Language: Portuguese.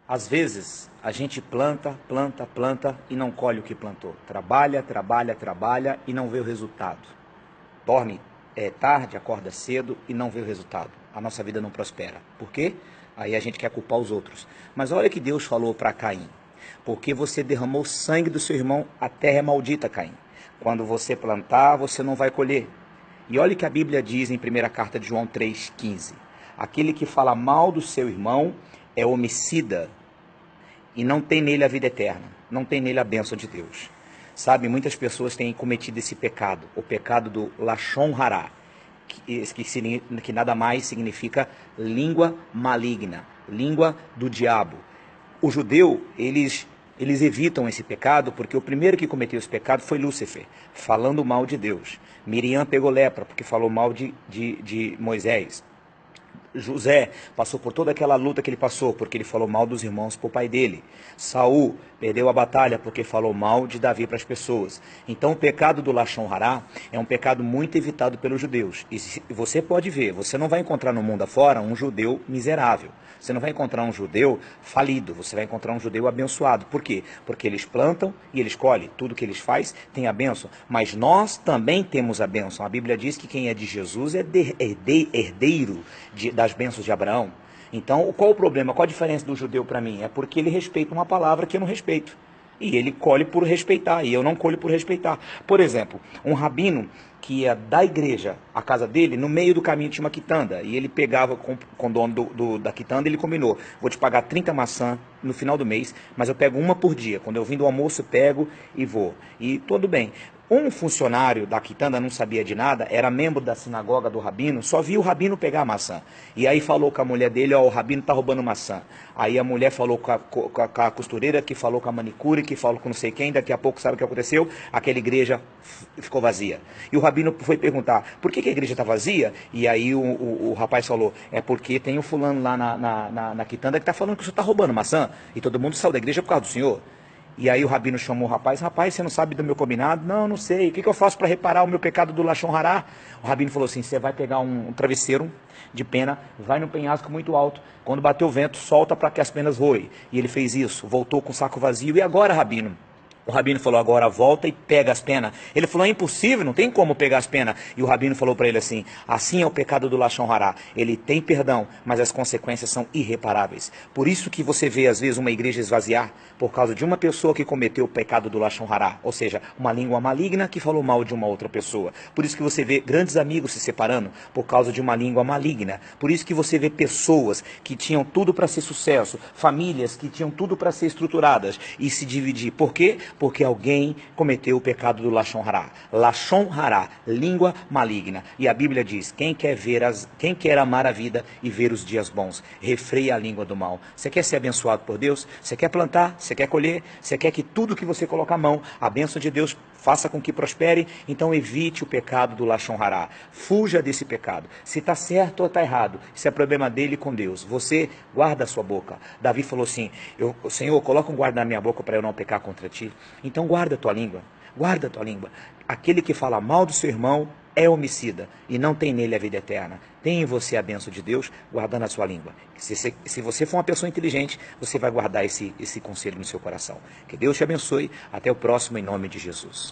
Às vezes, a gente planta, planta, planta e não colhe o que plantou. Trabalha, trabalha, trabalha e não vê o resultado. Dorme tarde, acorda cedo e não vê o resultado. A nossa vida não prospera. Por quê? Aí a gente quer culpar os outros. Mas olha que Deus falou para Caim. Porque você derramou sangue do seu irmão, a terra é maldita, Caim. Quando você plantar, você não vai colher. E olha o que a Bíblia diz em 1ª carta de João 3,15. Aquele que fala mal do seu irmão é homicida e não tem nele a vida eterna, não tem nele a bênção de Deus. Sabe, muitas pessoas têm cometido esse pecado, o pecado do Lashon Hará, que nada mais significa língua maligna, língua do diabo. O judeu, eles evitam esse pecado porque o primeiro que cometeu esse pecado foi Lúcifer, falando mal de Deus. Miriam pegou lepra porque falou mal de Moisés. José passou por toda aquela luta que ele passou, porque ele falou mal dos irmãos para o pai dele. Saul perdeu a batalha porque falou mal de Davi para as pessoas. Então o pecado do Lashon Hará é um pecado muito evitado pelos judeus. E você pode ver, você não vai encontrar no mundo afora um judeu miserável. Você não vai encontrar um judeu falido, você vai encontrar um judeu abençoado. Por quê? Porque eles plantam e eles colhem. Tudo que eles fazem tem a bênção. Mas nós também temos a bênção. A Bíblia diz que quem é de Jesus é herdeiro das bênçãos de Abraão. Então, qual o problema? Qual a diferença do judeu para mim? É porque ele respeita uma palavra que eu não respeito. E ele colhe por respeitar, e eu não colho por respeitar. Por exemplo, um rabino que ia da igreja à casa dele, no meio do caminho tinha uma quitanda, e ele pegava com o dono da quitanda, ele combinou, vou te pagar 30 maçãs no final do mês, mas eu pego uma por dia. Quando eu vim do almoço, eu pego e vou. E tudo bem. Um funcionário da quitanda não sabia de nada, era membro da sinagoga do rabino, só viu o rabino pegar a maçã. E aí falou com a mulher dele, ó, o rabino tá roubando maçã. Aí a mulher falou com a costureira, que falou com a manicure, que falou com não sei quem, daqui a pouco sabe o que aconteceu? Aquela igreja ficou vazia. E o rabino foi perguntar, por que a igreja está vazia? E aí o rapaz falou, é porque tem um fulano lá na quitanda que está falando que o senhor está roubando maçã. E todo mundo saiu da igreja por causa do senhor. E aí o rabino chamou o rapaz, você não sabe do meu combinado? Não, não sei, o que eu faço para reparar o meu pecado do Lashon Hará? O rabino falou assim, você vai pegar um travesseiro de pena, vai no penhasco muito alto, quando bater o vento, solta para que as penas voem. E ele fez isso, voltou com o saco vazio, e agora, rabino? O rabino falou, agora volta e pega as penas. Ele falou, é impossível, não tem como pegar as penas. E o rabino falou para ele assim é o pecado do Lashon Hará. Ele tem perdão, mas as consequências são irreparáveis. Por isso que você vê, às vezes, uma igreja esvaziar por causa de uma pessoa que cometeu o pecado do Lashon Hará. Ou seja, uma língua maligna que falou mal de uma outra pessoa. Por isso que você vê grandes amigos se separando por causa de uma língua maligna. Por isso que você vê pessoas que tinham tudo para ser sucesso, famílias que tinham tudo para ser estruturadas e se dividir. Por quê? Porque alguém cometeu o pecado do Lashon Hará. Lashon Hará, língua maligna. E a Bíblia diz, quem quer amar a vida e ver os dias bons, refreia a língua do mal. Você quer ser abençoado por Deus? Você quer plantar? Você quer colher? Você quer que tudo que você colocar a mão, a bênção de Deus faça com que prospere? Então evite o pecado do Lashon Hará. Fuja desse pecado. Se está certo ou está errado, isso é problema dele com Deus. Você guarda a sua boca. Davi falou assim, Senhor, coloca um guarda na minha boca para eu não pecar contra ti. Então guarda a tua língua, guarda a tua língua. Aquele que fala mal do seu irmão é homicida e não tem nele a vida eterna. Tem em você a bênção de Deus guardando a sua língua. Se você for uma pessoa inteligente, você vai guardar esse conselho no seu coração. Que Deus te abençoe. Até o próximo, em nome de Jesus.